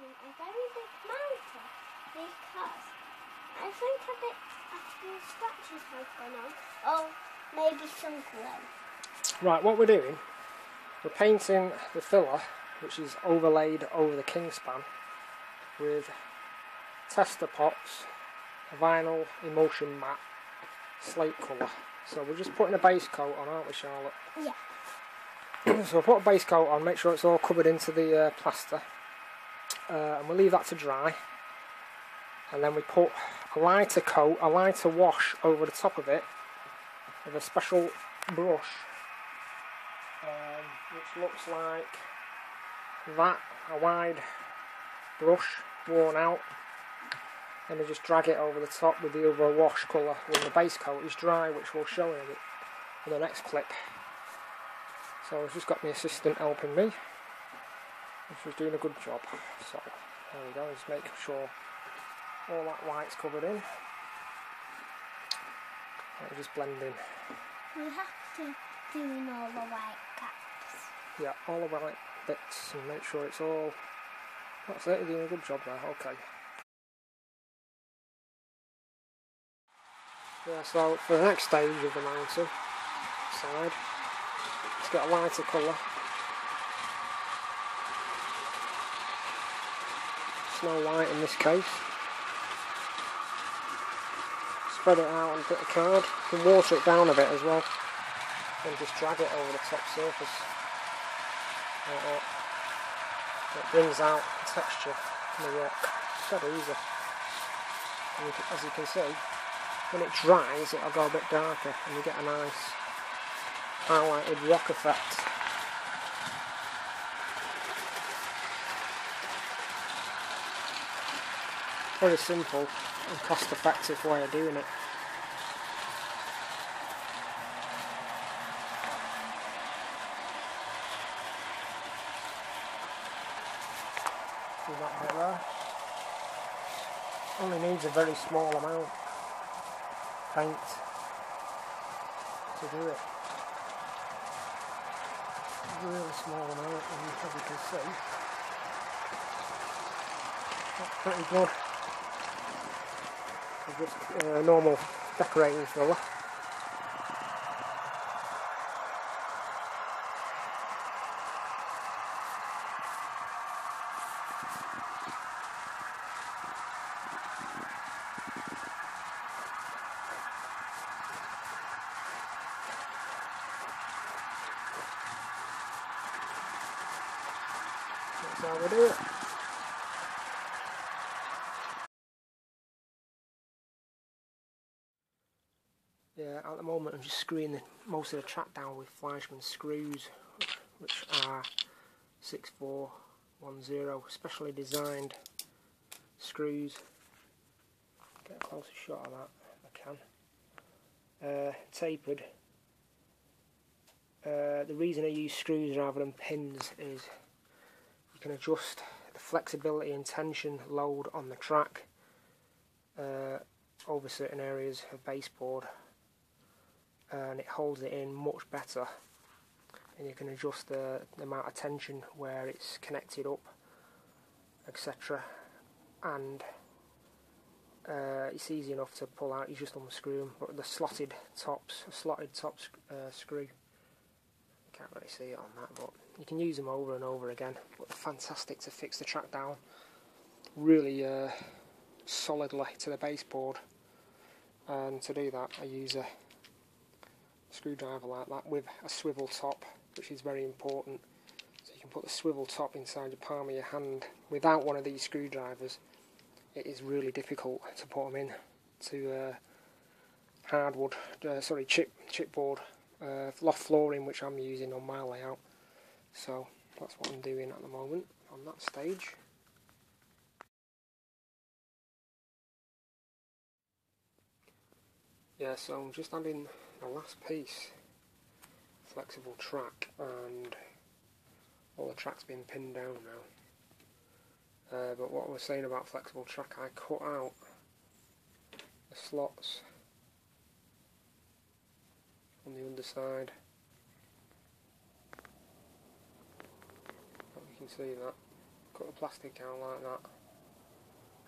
painting a very big mountain because I think a few scratches have gone on, or maybe some glue. Right, what we're doing, we're painting the filler, which is overlaid over the Kingspan, with tester pots, a vinyl emulsion matte, slate colour. So we're just putting a base coat on, aren't we, Charlotte? Yeah. So we'll put a base coat on, make sure it's all covered into the plaster, and we'll leave that to dry. And then we put a lighter coat, a lighter wash over the top of it with a special brush, which looks like that, a wide brush, worn out. And we just drag it over the top with the other wash colour when the base coat is dry, which we'll show you in the next clip. So I've just got my assistant helping me, and she's doing a good job. So there we go, just make sure all that white's covered in. Let me just blend in. We have to do in all the white gaps. Yeah, all the white bits, and make sure it's all... That's it, you're doing a good job there, okay. Yeah, so for the next stage of the mountain side, let's get a lighter colour. Snow White in this case. Spread it out on a bit of card. You can water it down a bit as well, and just drag it over the top surface. Like that. It brings out the texture in the rock. It's dead easy. And as you can see, when it dries, it'll go a bit darker, and you get a nice highlighted rock effect. Very simple and cost-effective way of doing it. See that bit there? Only needs a very small amount of paint to do it. A really small amount, and as you can see, that's pretty good. Just normal decorating filler. That's how we do it. Yeah, at the moment I'm just screwing most of the track down with Fleischmann screws, which are 6410, specially designed screws. Get a closer shot of that if I can. Tapered. The reason I use screws rather than pins is you can adjust the flexibility and tension load on the track over certain areas of baseboard, and it holds it in much better, and you can adjust the amount of tension where it's connected up, etc. And it's easy enough to pull out, you just unscrew them. But the slotted top screw, you can't really see it on that, but you can use them over and over again. But they're fantastic to fix the track down really solidly to the baseboard, and to do that I use a screwdriver like that with a swivel top, which is very important. So you can put the swivel top inside the palm of your hand. Without one of these screwdrivers, it is really difficult to put them in to hardwood, chipboard, loft flooring, which I'm using on my layout. So that's what I'm doing at the moment on that stage. Yeah, so I'm just adding the last piece, flexible track, and all the track's been pinned down now. But what I was saying about flexible track, I cut out the slots on the underside. You can see that. cut the plastic out like that,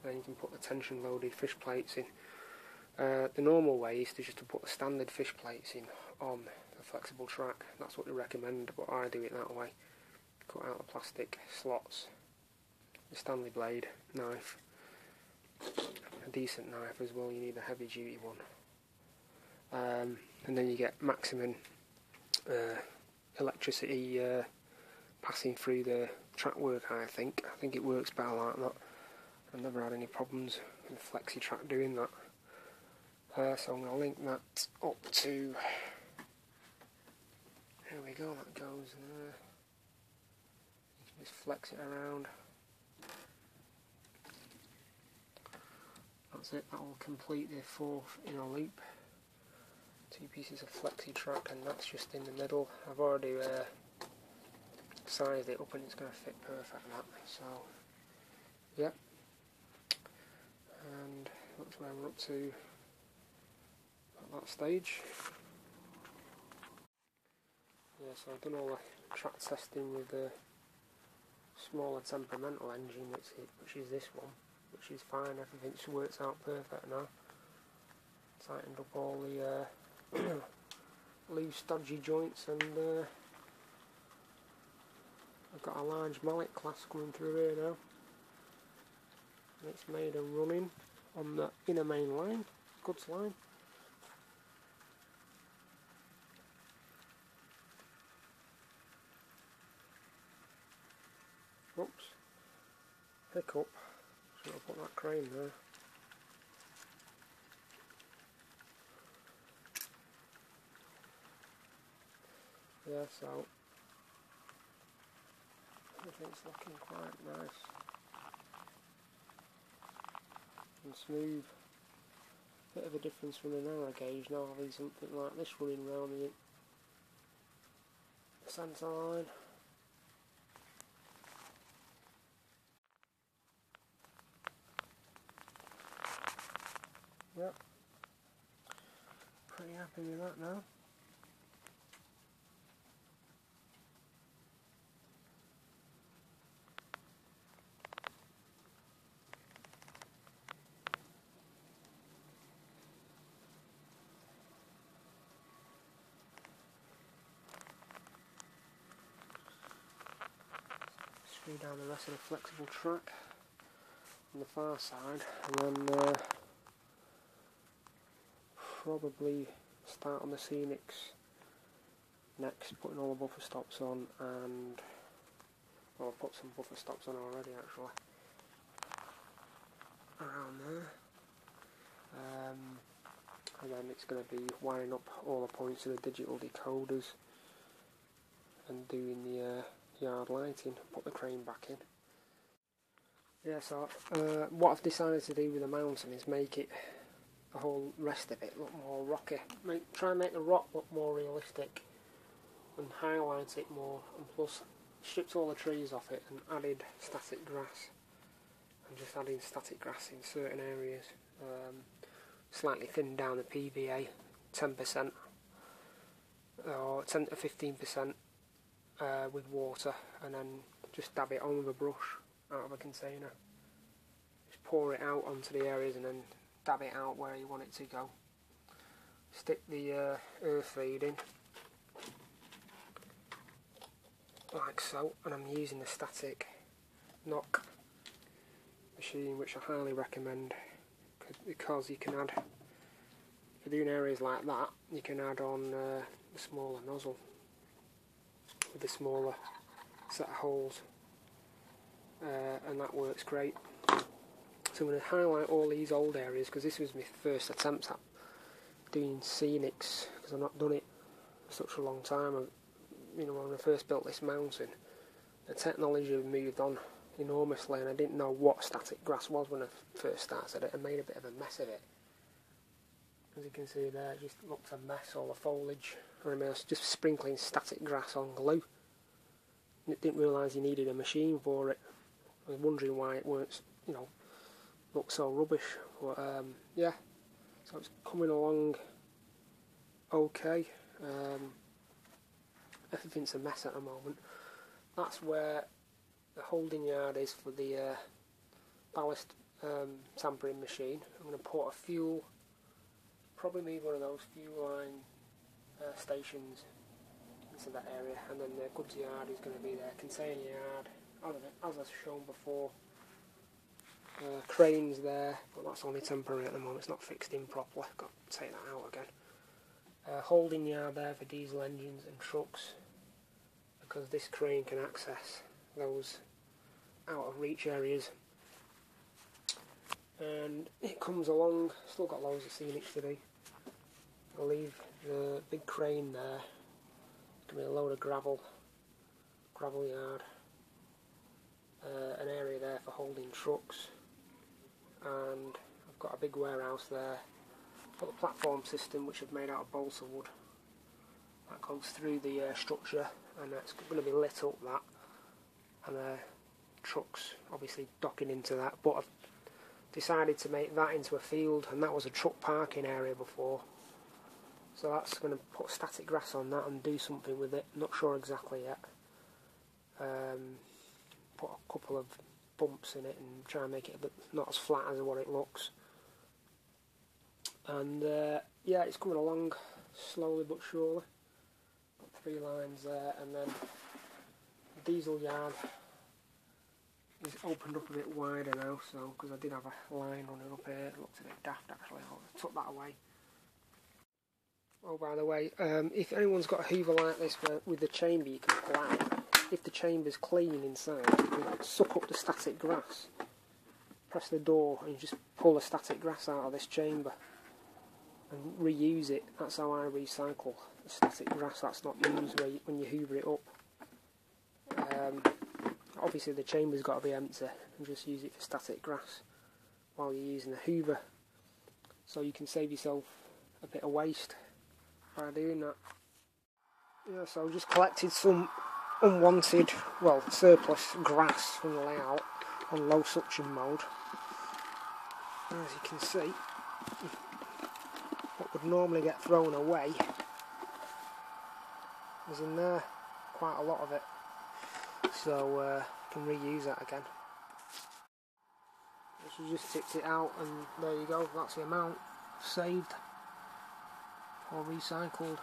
and then you can put the tension loaded fish plates in. The normal way is just to put the standard fish plates in on the flexible track. That's what they recommend, but I do it that way. Cut out the plastic slots, the Stanley blade, knife, a decent knife as well, you need a heavy duty one. And then you get maximum electricity passing through the track work. I think it works better like that. I've never had any problems with Flexi Track doing that. So I'm going to link that up to, here we go, that goes there. You can just flex it around. That's it, that will complete the 4th inner loop. 2 pieces of Flexi Track, and that's just in the middle. I've already sized it up and it's going to fit perfect that, so yeah. And that's where we're up to at that stage. Yeah, so I've done all the track testing with the smaller temperamental engine, which is this one, which is fine. Everything works out perfect now. Tightened up all the loose dodgy joints, and I've got a large mallet clasp coming through here now, and it's made and running on the inner main line, goods line. Oops, hiccup, so I'll put that crane there. Yeah, so everything's looking quite nice and smooth. Bit of a difference from the narrow gauge now, having something like this running around the centre line. Yep, pretty happy with that now. Screw down the rest of the flexible track on the far side, and then probably start on the Scenics next, putting all the buffer stops on, and well, I've put some buffer stops on already actually around there, and then it's going to be wiring up all the points of the digital decoders and doing the yard lighting, put the crane back in. Yeah, so what I've decided to do with the mountain is make it, the whole rest of it, look more rocky. Try and make the rock look more realistic and highlight it more, and plus stripped all the trees off it and added static grass. I'm just adding static grass in certain areas. Slightly thinned down the PVA, 10% or 10 to 15% with water, and then just dab it on with a brush out of a container. Just pour it out onto the areas and then dab it out where you want it to go. Stick the earth feed in like so, and I'm using the static knock machine, which I highly recommend, because you can add, for doing areas like that, you can add on the smaller nozzle with the smaller set of holes, and that works great. So I'm going to highlight all these old areas, because this was my first attempt at doing Scenics, because I've not done it for such a long time. You know, when I first built this mountain, the technology had moved on enormously, and I didn't know what static grass was when I first started it, and made a bit of a mess of it. As you can see there, it just looked a mess, all the foliage. I remember I was just sprinkling static grass on glue. Didn't realise you needed a machine for it. I was wondering why it weren't, you know, looked so rubbish. But yeah, so it's coming along okay. Everything's a mess at the moment. That's where the holding yard is for the ballast tampering machine. I'm going to put a fuel, probably need one of those fuel line stations into that area, and then the goods yard is going to be there, container yard, as I've shown before. Cranes there, but that's only temporary at the moment, it's not fixed in properly, got to take that out again. Holding yard there for diesel engines and trucks, because this crane can access those out of reach areas. And it comes along, still got loads of scenics to do. I'll leave the big crane there, give me a load of gravel yard, an area there for holding trucks, and I've got a big warehouse there. Got the platform system which I've made out of balsa wood that goes through the structure, and it's going to be lit up, that, and trucks obviously docking into that, but I've decided to make that into a field, and that was a truck parking area before, so that's going to put static grass on that and do something with it, not sure exactly yet. Put a couple of bumps in it and try and make it a bit not as flat as what it looks. And yeah, it's coming along slowly but surely. Got 3 lines there, and then the diesel yard is opened up a bit wider now, so because I did have a line running up here, it looked a bit daft actually. I took that away. Oh, by the way, if anyone's got a hoover like this with the chamber you can pull out, if the chamber's clean inside, you can suck up the static grass, press the door and you just pull the static grass out of this chamber and reuse it. That's how I recycle the static grass that's not used when you hoover it up. Obviously the chamber's got to be empty, and just use it for static grass while you're using the hoover, so you can save yourself a bit of waste by doing that. Yeah, so I just collected some unwanted, well, surplus grass from the layout on low suction mode. And as you can see, what would normally get thrown away is in there, quite a lot of it, so can reuse that again. So just tipped it out, and there you go, that's the amount saved or recycled.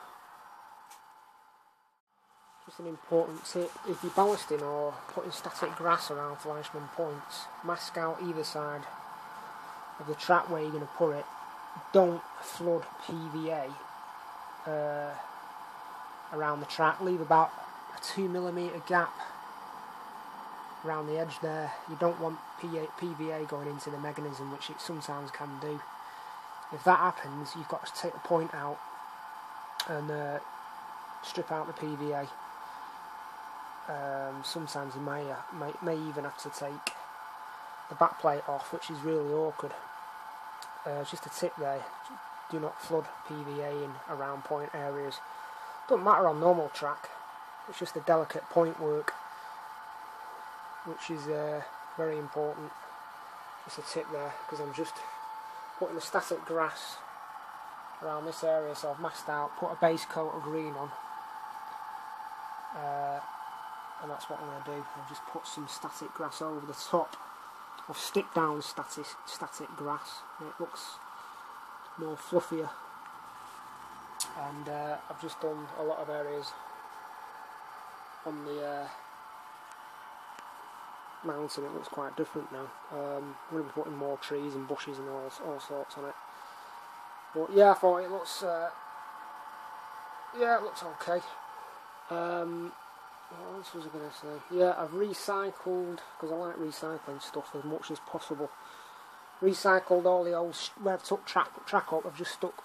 Just an important tip, if you're ballasting or putting static grass around Fleischmann points, mask out either side of the track where you're going to put it. Don't flood PVA around the track, leave about a 2mm gap around the edge there. You don't want PVA going into the mechanism, which it sometimes can do. If that happens, you've got to take the point out and strip out the PVA. Sometimes you may even have to take the back plate off, which is really awkward. Just a tip there, do not flood PVA in around point areas. Doesn't matter on normal track, it's just the delicate point work which is very important. Just a tip there, because I'm just putting the static grass around this area, so I've masked out, put a base coat of green on, and that's what I'm going to do. I'll just put some static grass over the top. I've stick down static grass, and it looks more fluffier, and I've just done a lot of areas on the mountain. It looks quite different now. I'm going to be putting more trees and bushes and all sorts on it, but yeah, I thought it looks yeah, it looks okay. What else was I going to say? Yeah, I've recycled, because I like recycling stuff as much as possible. Recycled all the old, where I've took track up, I've just stuck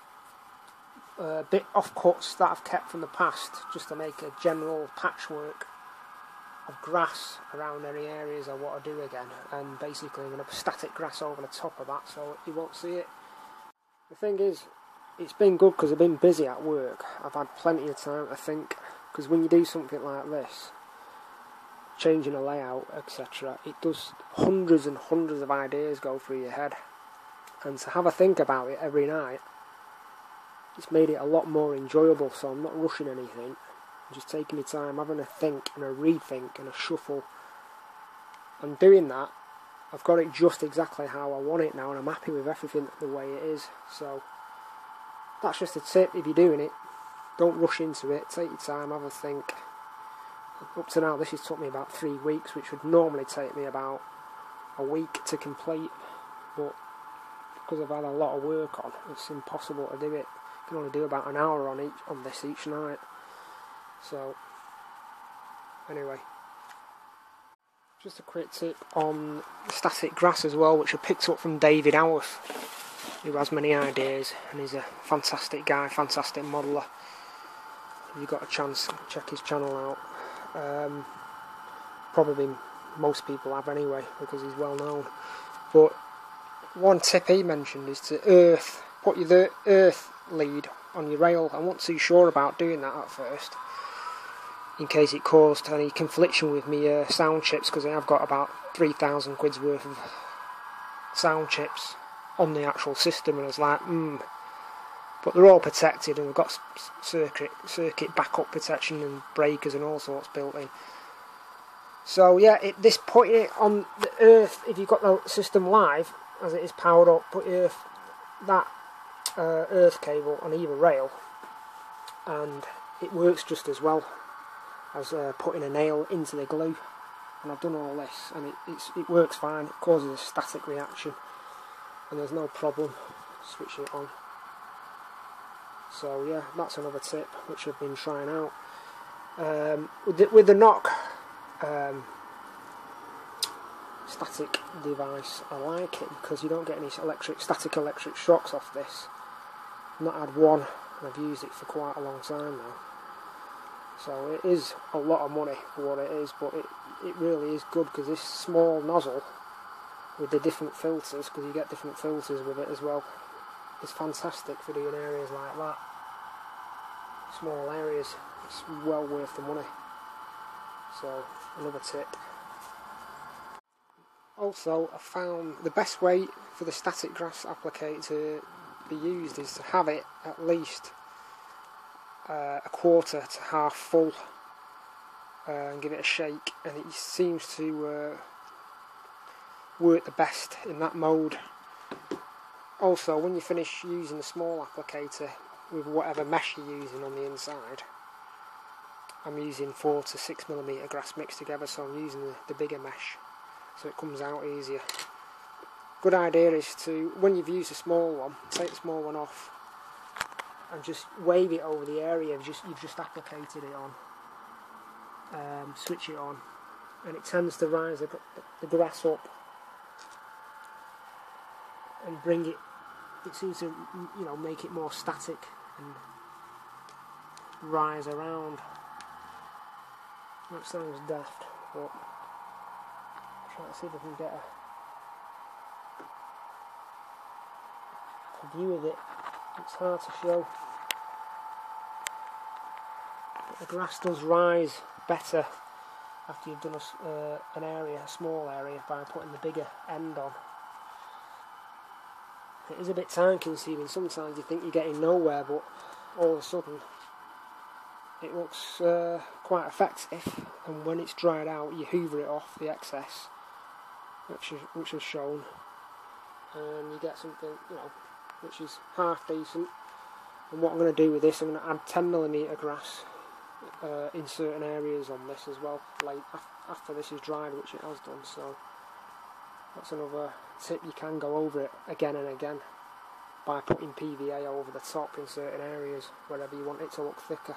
bit offcuts that I've kept from the past, just to make a general patchwork of grass around any areas I want to do again. And basically I'm going to put static grass over the top of that so you won't see it. The thing is, it's been good because I've been busy at work. I've had plenty of time to think, because when you do something like this, changing a layout, etc., it does hundreds and hundreds of ideas go through your head, and to have a think about it every night, it's made it a lot more enjoyable. So I'm not rushing anything, I'm just taking my time, having a think and a rethink and a shuffle And doing that, I've got it just exactly how I want it now, and I'm happy with everything the way it is. So that's just a tip. If you're doing it, don't rush into it. Take your time, have a think. Up to now, this has took me about 3 weeks, which would normally take me about a week to complete, but because I've had a lot of work on, it's impossible to do it. I can only do about an hour on this each night. So anyway, just a quick tip on static grass as well, which I picked up from David Howarth, who has many ideas, and he's a fantastic guy, fantastic modeller. If you've got a chance, check his channel out. Probably most people have anyway, because he's well known. But one tip he mentioned is to put your earth lead on your rail. I wasn't too sure about doing that at first, in case it caused any confliction with me sound chips, because I have got about 3,000 quid's worth of sound chips on the actual system, and I was like, but they're all protected, and they've got circuit backup protection and breakers and all sorts built in. So yeah, this putting it on the earth, if you've got the system live as it is powered up, put that earth cable on either rail, and it works just as well as putting a nail into the glue. And I've done all this, and it works fine. It causes a static reaction, and there's no problem switching it on. So yeah, that's another tip which I've been trying out. With the Knock static device, I like it because you don't get any static electric shocks off this. I've not had one, and I've used it for quite a long time now. So it is a lot of money for what it is, but it really is good, because this small nozzle with the different filters, because you get different filters with it as well, is fantastic for doing areas like that. Small areas, it's well worth the money. So another tip. Also, I found the best way for the static grass applicator to be used is to have it at least a quarter to half full, and give it a shake, and it seems to work the best in that mode. Also, when you finish using the small applicator with whatever mesh you're using on the inside, I'm using 4 to 6mm grass mixed together, so I'm using the bigger mesh, so it comes out easier. Good idea is to, when you've used a small one, take the small one off and just wave it over the area you've just applicated it on. Switch it on, and it tends to rise the grass up and bring it. It seems to, make it more static and rise around. That sounds daft, but I'm trying to see if I can get a view of it. It's hard to show. But the grass does rise better after you've done a small area, by putting the bigger end on. It is a bit time consuming. Sometimes you think you're getting nowhere, but all of a sudden it looks quite effective, and when it's dried out you hoover it off, the excess which is shown, and you get something which is half decent. And what I'm going to do with this, I'm going to add 10mm grass in certain areas on this as well, like after this is dried, which it has done. So that's another tip. You can go over it again and again by putting PVA over the top in certain areas wherever you want it to look thicker.